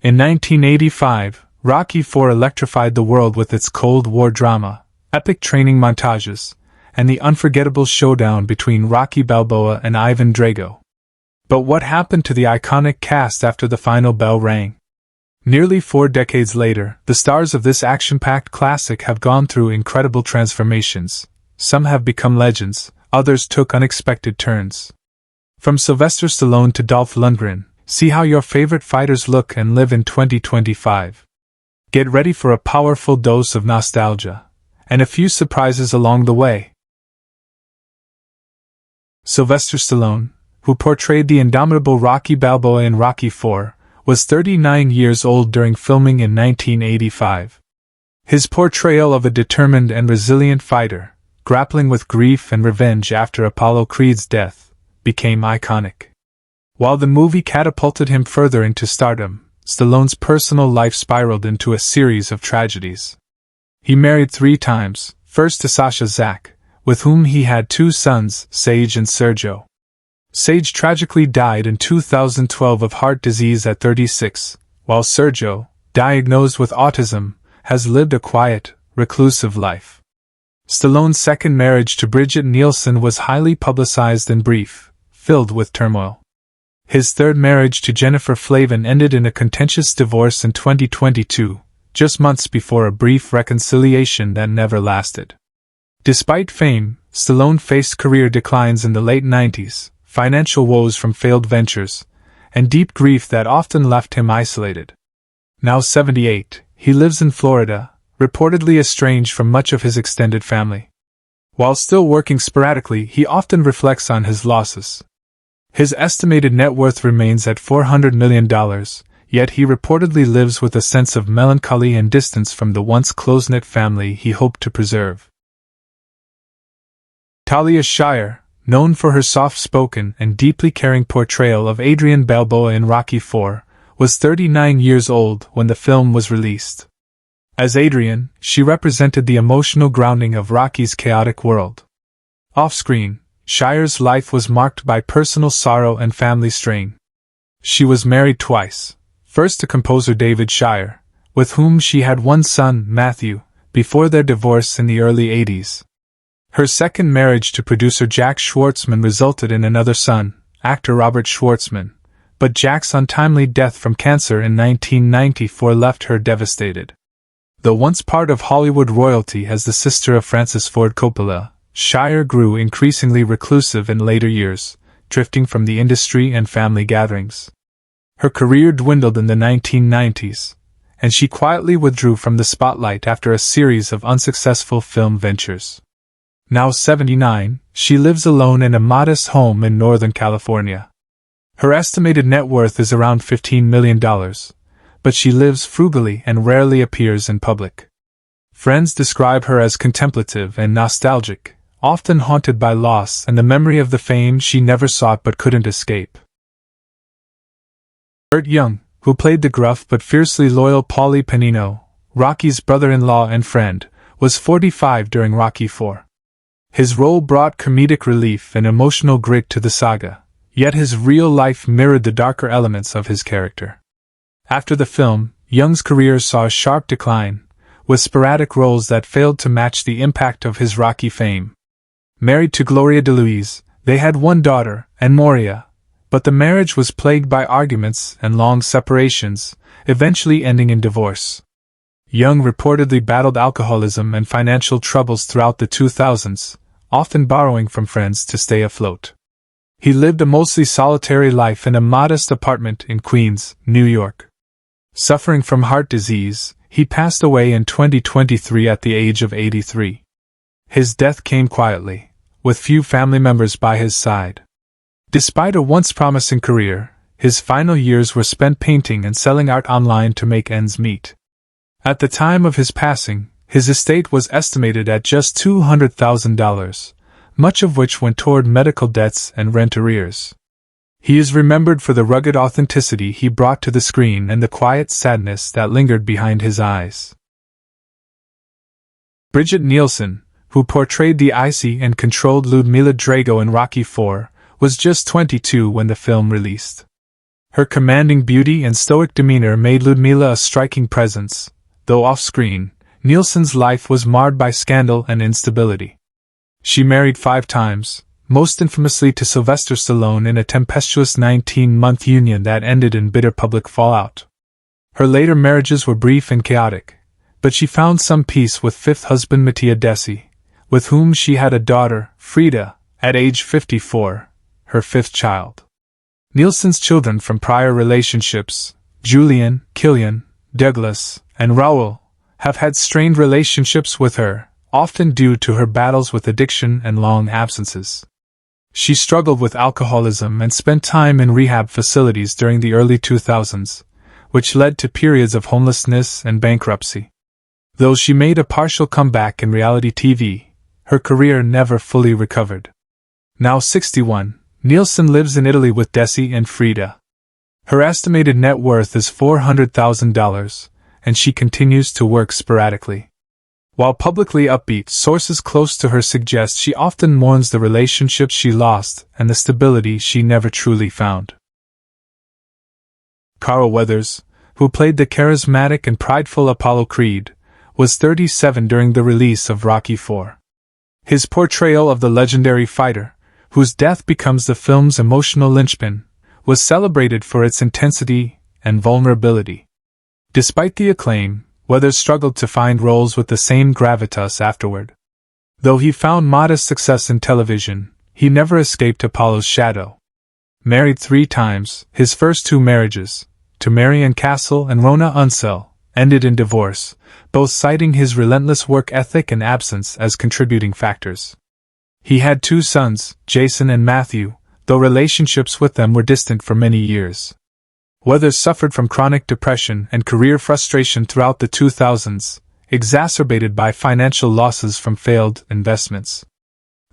In 1985, Rocky IV electrified the world with its Cold War drama, epic training montages, and the unforgettable showdown between Rocky Balboa and Ivan Drago. But what happened to the iconic cast after the final bell rang? Nearly 4 decades later, the stars of this action-packed classic have gone through incredible transformations. Some have become legends, others took unexpected turns. From Sylvester Stallone to Dolph Lundgren, see how your favorite fighters look and live in 2025. Get ready for a powerful dose of nostalgia, and a few surprises along the way. Sylvester Stallone, who portrayed the indomitable Rocky Balboa in Rocky IV, was 39 years old during filming in 1985. His portrayal of a determined and resilient fighter, grappling with grief and revenge after Apollo Creed's death, became iconic. While the movie catapulted him further into stardom, Stallone's personal life spiraled into a series of tragedies. He married 3 times, first to Sasha Zack, with whom he had 2 sons, Sage and Sergio. Sage tragically died in 2012 of heart disease at 36, while Sergio, diagnosed with autism, has lived a quiet, reclusive life. Stallone's second marriage to Brigitte Nielsen was highly publicized and brief, filled with turmoil. His third marriage to Jennifer Flavin ended in a contentious divorce in 2022, just months before a brief reconciliation that never lasted. Despite fame, Stallone faced career declines in the late 90s, financial woes from failed ventures, and deep grief that often left him isolated. Now 78, he lives in Florida, reportedly estranged from much of his extended family. While still working sporadically, he often reflects on his losses. His estimated net worth remains at $400 million, yet he reportedly lives with a sense of melancholy and distance from the once close-knit family he hoped to preserve. Talia Shy, known for her soft-spoken and deeply caring portrayal of Adrian Balboa in Rocky IV, was 39 years old when the film was released. As Adrian, she represented the emotional grounding of Rocky's chaotic world. Off-screen, Shy's life was marked by personal sorrow and family strain. She was married twice, first to composer David Shy, with whom she had 1 son, Matthew, before their divorce in the early 80s. Her second marriage to producer Jack Schwartzman resulted in another son, actor Robert Schwartzman, but Jack's untimely death from cancer in 1994 left her devastated. Though once part of Hollywood royalty as the sister of Francis Ford Coppola, Shy grew increasingly reclusive in later years, drifting from the industry and family gatherings. Her career dwindled in the 1990s, and she quietly withdrew from the spotlight after a series of unsuccessful film ventures. Now 79, she lives alone in a modest home in Northern California. Her estimated net worth is around $15 million, but she lives frugally and rarely appears in public. Friends describe her as contemplative and nostalgic, often haunted by loss and the memory of the fame she never sought but couldn't escape. Burt Young, who played the gruff but fiercely loyal Paulie Panino, Rocky's brother-in-law and friend, was 45 during Rocky IV. His role brought comedic relief and emotional grit to the saga, yet his real life mirrored the darker elements of his character. After the film, Young's career saw a sharp decline, with sporadic roles that failed to match the impact of his Rocky fame. Married to Gloria DeLuise, they had 1 daughter, and Moria, but the marriage was plagued by arguments and long separations, eventually ending in divorce. Young reportedly battled alcoholism and financial troubles throughout the 2000s, often borrowing from friends to stay afloat. He lived a mostly solitary life in a modest apartment in Queens, New York. Suffering from heart disease, he passed away in 2023 at the age of 83. His death came quietly, with few family members by his side. Despite a once promising career, his final years were spent painting and selling art online to make ends meet. At the time of his passing, his estate was estimated at just $200,000, much of which went toward medical debts and rent arrears. He is remembered for the rugged authenticity he brought to the screen and the quiet sadness that lingered behind his eyes. Brigitte Nielsen, who portrayed the icy and controlled Ludmila Drago in Rocky IV, was just 22 when the film released. Her commanding beauty and stoic demeanor made Ludmila a striking presence, though off-screen, Nielsen's life was marred by scandal and instability. She married 5 times, most infamously to Sylvester Stallone in a tempestuous 19-month union that ended in bitter public fallout. Her later marriages were brief and chaotic, but she found some peace with fifth husband Mattia Desi, with whom she had a daughter, Frida, at age 54, her 5th child. Nielsen's children from prior relationships, Julian, Killian, Douglas, and Raoul, have had strained relationships with her, often due to her battles with addiction and long absences. She struggled with alcoholism and spent time in rehab facilities during the early 2000s, which led to periods of homelessness and bankruptcy. Though she made a partial comeback in reality TV, her career never fully recovered. Now 61, Nielsen lives in Italy with Desi and Frida. Her estimated net worth is $400,000, and she continues to work sporadically. While publicly upbeat, sources close to her suggest she often mourns the relationships she lost and the stability she never truly found. Carl Weathers, who played the charismatic and prideful Apollo Creed, was 37 during the release of Rocky IV. His portrayal of the legendary fighter, whose death becomes the film's emotional linchpin, was celebrated for its intensity and vulnerability. Despite the acclaim, Weathers struggled to find roles with the same gravitas afterward. Though he found modest success in television, he never escaped Apollo's shadow. Married 3 times, his first 2 marriages, to Marianne Castle and Rona Unsell, ended in divorce, both citing his relentless work ethic and absence as contributing factors. He had 2 sons, Jason and Matthew, though relationships with them were distant for many years. Weathers suffered from chronic depression and career frustration throughout the 2000s, exacerbated by financial losses from failed investments.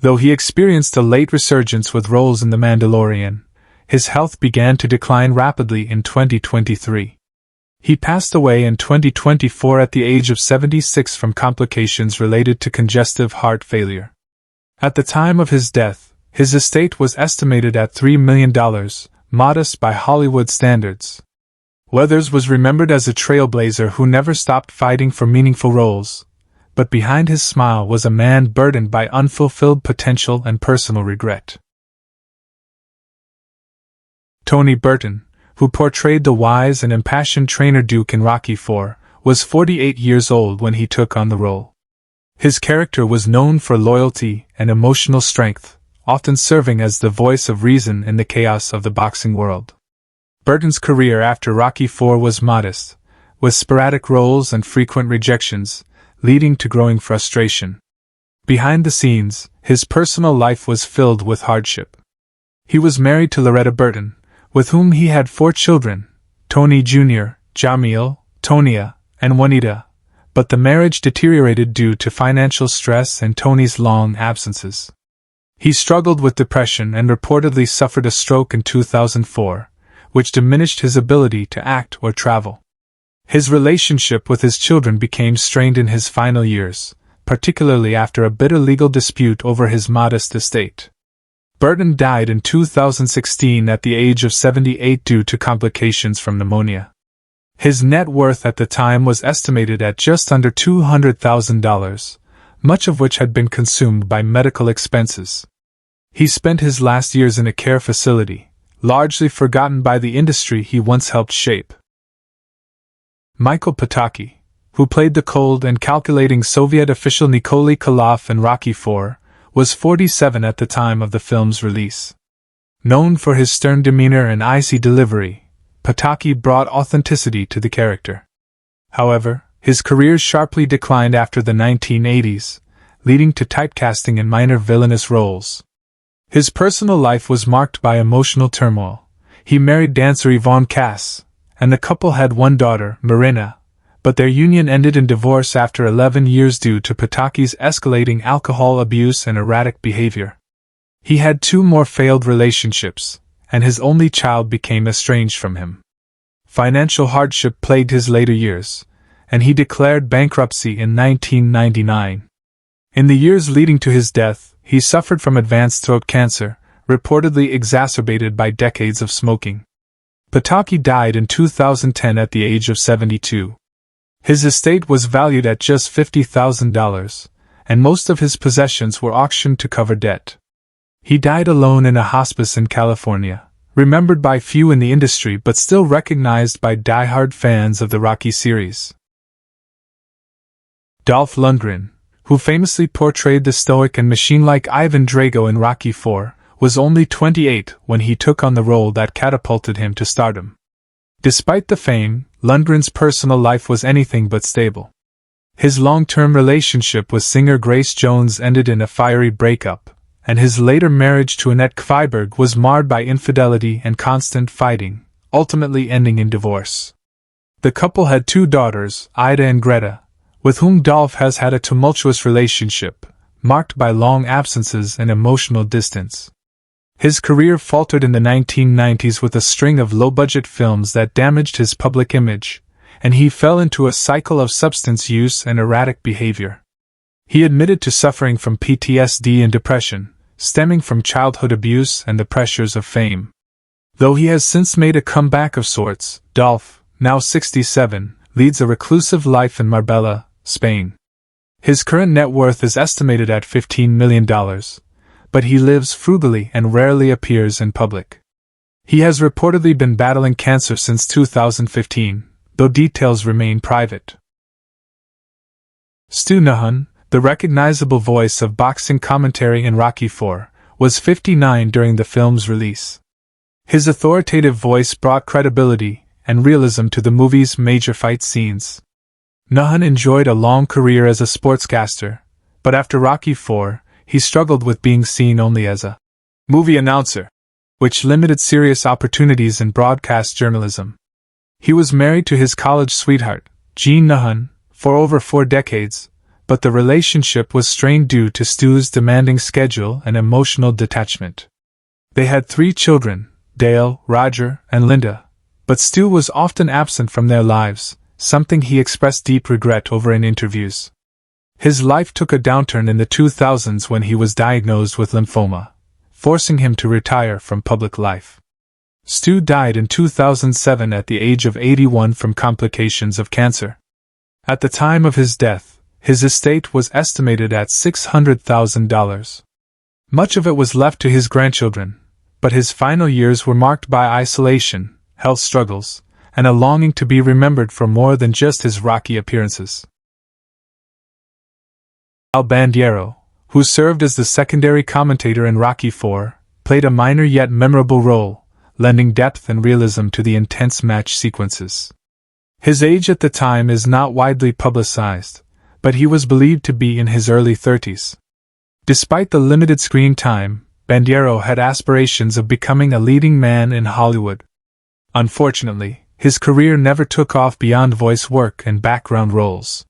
Though he experienced a late resurgence with roles in The Mandalorian, his health began to decline rapidly in 2023. He passed away in 2024 at the age of 76 from complications related to congestive heart failure. At the time of his death, his estate was estimated at $3 million, modest by Hollywood standards. Weathers was remembered as a trailblazer who never stopped fighting for meaningful roles, but behind his smile was a man burdened by unfulfilled potential and personal regret. Tony Burton, who portrayed the wise and impassioned trainer Duke in Rocky IV, was 48 years old when he took on the role. His character was known for loyalty and emotional strength, often serving as the voice of reason in the chaos of the boxing world. Burton's career after Rocky IV was modest, with sporadic roles and frequent rejections, leading to growing frustration. Behind the scenes, his personal life was filled with hardship. He was married to Loretta Burton, with whom he had 4 children, Tony Jr., Jamil, Tonia, and Juanita, but the marriage deteriorated due to financial stress and Tony's long absences. He struggled with depression and reportedly suffered a stroke in 2004, which diminished his ability to act or travel. His relationship with his children became strained in his final years, particularly after a bitter legal dispute over his modest estate. Burton died in 2016 at the age of 78 due to complications from pneumonia. His net worth at the time was estimated at just under $200,000, much of which had been consumed by medical expenses. He spent his last years in a care facility, largely forgotten by the industry he once helped shape. Michael Pitaki, who played the cold and calculating Soviet official Nikolai Koloff in Rocky IV, was 47 at the time of the film's release. Known for his stern demeanor and icy delivery, Pitaki brought authenticity to the character. However, his career sharply declined after the 1980s, leading to typecasting in minor villainous roles. His personal life was marked by emotional turmoil. He married dancer Yvonne Cass, and the couple had 1 daughter, Marina, but their union ended in divorce after 11 years due to Pitaki's escalating alcohol abuse and erratic behavior. He had 2 more failed relationships, and his only child became estranged from him. Financial hardship plagued his later years, and he declared bankruptcy in 1999. In the years leading to his death, he suffered from advanced throat cancer, reportedly exacerbated by decades of smoking. Pitaki died in 2010 at the age of 72. His estate was valued at just $50,000, and most of his possessions were auctioned to cover debt. He died alone in a hospice in California, remembered by few in the industry but still recognized by die-hard fans of the Rocky series. Dolph Lundgren, who famously portrayed the stoic and machine-like Ivan Drago in Rocky IV, was only 28 when he took on the role that catapulted him to stardom. Despite the fame, Lundgren's personal life was anything but stable. His long-term relationship with singer Grace Jones ended in a fiery breakup, and his later marriage to Annette Kviberg was marred by infidelity and constant fighting, ultimately ending in divorce. The couple had 2 daughters, Ida and Greta, with whom Dolph has had a tumultuous relationship, marked by long absences and emotional distance. His career faltered in the 1990s with a string of low-budget films that damaged his public image, and he fell into a cycle of substance use and erratic behavior. He admitted to suffering from PTSD and depression, stemming from childhood abuse and the pressures of fame. Though he has since made a comeback of sorts, Dolph, now 67, leads a reclusive life in Marbella, Spain. His current net worth is estimated at $15 million, but he lives frugally and rarely appears in public. He has reportedly been battling cancer since 2015, though details remain private. Stu Nahan, the recognizable voice of boxing commentary in Rocky IV, was 59 during the film's release. His authoritative voice brought credibility and realism to the movie's major fight scenes. Nahan enjoyed a long career as a sportscaster, but after Rocky IV, he struggled with being seen only as a movie announcer, which limited serious opportunities in broadcast journalism. He was married to his college sweetheart, Jean Nahan, for over 4 decades, but the relationship was strained due to Stu's demanding schedule and emotional detachment. They had 3 children, Dale, Roger, and Linda, but Stu was often absent from their lives, something he expressed deep regret over in interviews. His life took a downturn in the 2000s when he was diagnosed with lymphoma, forcing him to retire from public life. Stu died in 2007 at the age of 81 from complications of cancer. At the time of his death, his estate was estimated at $600,000. Much of it was left to his grandchildren, but his final years were marked by isolation, health struggles, and a longing to be remembered for more than just his Rocky appearances. Al Bandiero, who served as the secondary commentator in Rocky IV, played a minor yet memorable role, lending depth and realism to the intense match sequences. His age at the time is not widely publicized, but he was believed to be in his early 30s. Despite the limited screen time, Bandiero had aspirations of becoming a leading man in Hollywood. Unfortunately, his career never took off beyond voice work and background roles.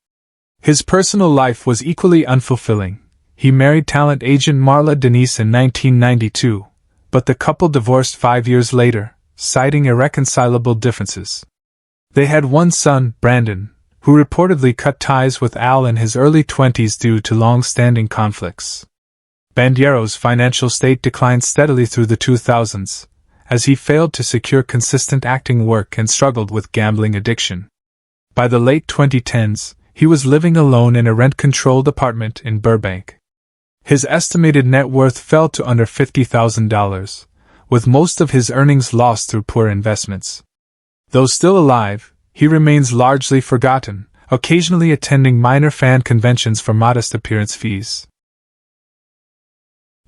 His personal life was equally unfulfilling. He married talent agent Marla Denise in 1992, but the couple divorced 5 years later, citing irreconcilable differences. They had 1 son, Brandon, who reportedly cut ties with Al in his early 20s due to long-standing conflicts. Bandiero's financial state declined steadily through the 2000s, as he failed to secure consistent acting work and struggled with gambling addiction. By the late 2010s, he was living alone in a rent-controlled apartment in Burbank. His estimated net worth fell to under $50,000, with most of his earnings lost through poor investments. Though still alive, he remains largely forgotten, occasionally attending minor fan conventions for modest appearance fees.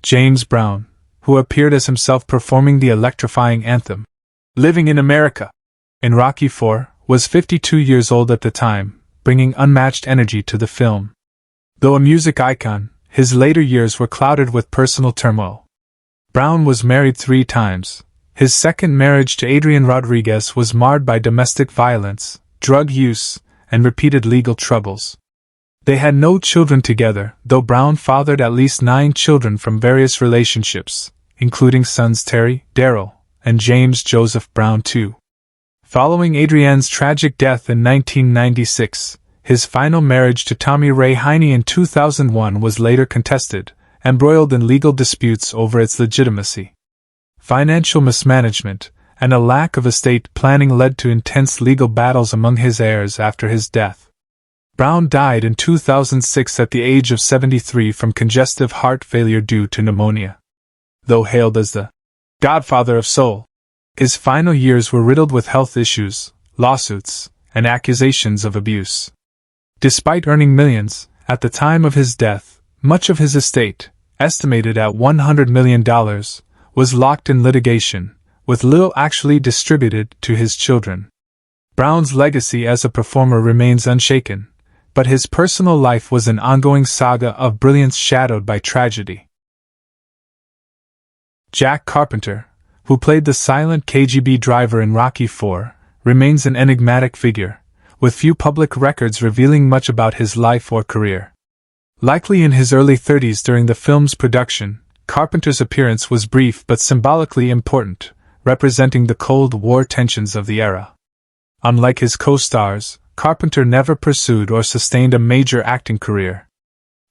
James Brown, who appeared as himself performing the electrifying anthem, "Living in America," in Rocky IV, was 52 years old at the time, bringing unmatched energy to the film. Though a music icon, his later years were clouded with personal turmoil. Brown was married 3 times. His second marriage to Adrienne Rodriguez was marred by domestic violence, drug use, and repeated legal troubles. They had no children together, though Brown fathered at least 9 children from various relationships, including sons Terry, Daryl, and James Joseph Brown II. Following Adrienne's tragic death in 1996, his final marriage to Tommy Ray Heine in 2001 was later contested, embroiled in legal disputes over its legitimacy. Financial mismanagement and a lack of estate planning led to intense legal battles among his heirs after his death. Brown died in 2006 at the age of 73 from congestive heart failure due to pneumonia. Though hailed as the godfather of soul, his final years were riddled with health issues, lawsuits, and accusations of abuse. Despite earning millions, at the time of his death, much of his estate, estimated at $100 million, was locked in litigation, with little actually distributed to his children. Brown's legacy as a performer remains unshaken, but his personal life was an ongoing saga of brilliance shadowed by tragedy. Jack Carpenter, who played the silent KGB driver in Rocky IV, remains an enigmatic figure, with few public records revealing much about his life or career. Likely in his early 30s during the film's production, Carpenter's appearance was brief but symbolically important, representing the Cold War tensions of the era. Unlike his co-stars, Carpenter never pursued or sustained a major acting career.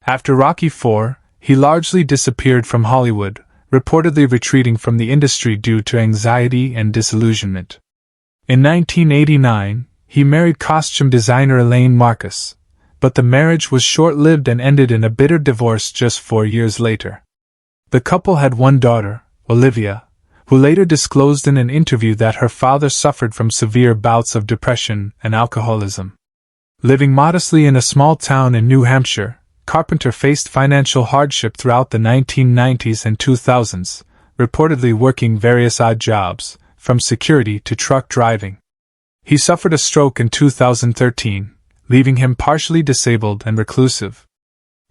After Rocky IV, he largely disappeared from Hollywood, reportedly retreating from the industry due to anxiety and disillusionment. In 1989, he married costume designer Elaine Marcus, but the marriage was short-lived and ended in a bitter divorce just 4 years later. The couple had one daughter, Olivia, who later disclosed in an interview that her father suffered from severe bouts of depression and alcoholism. Living modestly in a small town in New Hampshire, Carpenter faced financial hardship throughout the 1990s and 2000s, reportedly working various odd jobs, from security to truck driving. He suffered a stroke in 2013, leaving him partially disabled and reclusive.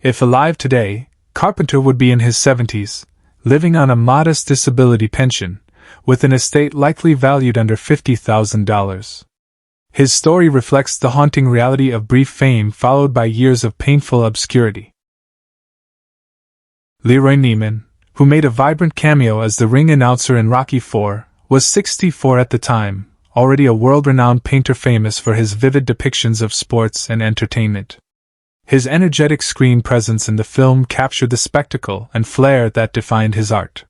If alive today, Carpenter would be in his 70s, living on a modest disability pension, with an estate likely valued under $50,000. His story reflects the haunting reality of brief fame followed by years of painful obscurity. Leroy Neman, who made a vibrant cameo as the ring announcer in Rocky IV, was 64 at the time, already a world-renowned painter famous for his vivid depictions of sports and entertainment. His energetic screen presence in the film captured the spectacle and flair that defined his art.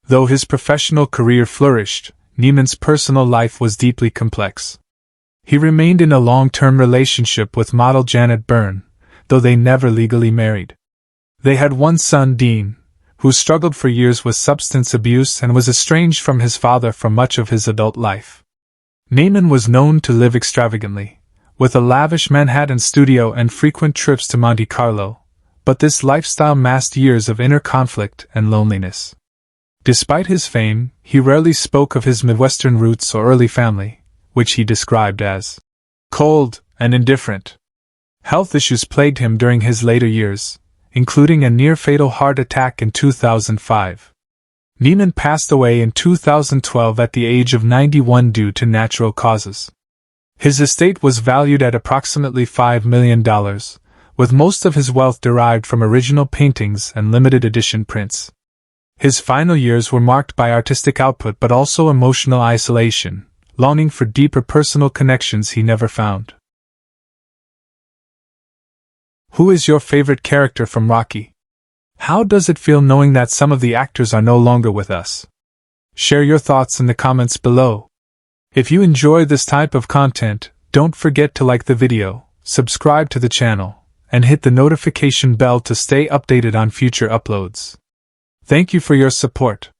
Though his professional career flourished, Neman's personal life was deeply complex. He remained in a long-term relationship with model Janet Byrne, though they never legally married. They had one son, Dean, who struggled for years with substance abuse and was estranged from his father for much of his adult life. Neman was known to live extravagantly, with a lavish Manhattan studio and frequent trips to Monte Carlo, but this lifestyle masked years of inner conflict and loneliness. Despite his fame, he rarely spoke of his Midwestern roots or early family, which he described as cold and indifferent. Health issues plagued him during his later years, including a near-fatal heart attack in 2005. Neman passed away in 2012 at the age of 91 due to natural causes. His estate was valued at approximately $5 million, with most of his wealth derived from original paintings and limited edition prints. His final years were marked by artistic output but also emotional isolation, longing for deeper personal connections he never found. Who is your favorite character from Rocky? How does it feel knowing that some of the actors are no longer with us? Share your thoughts in the comments below. If you enjoy this type of content, don't forget to like the video, subscribe to the channel, and hit the notification bell to stay updated on future uploads. Thank you for your support.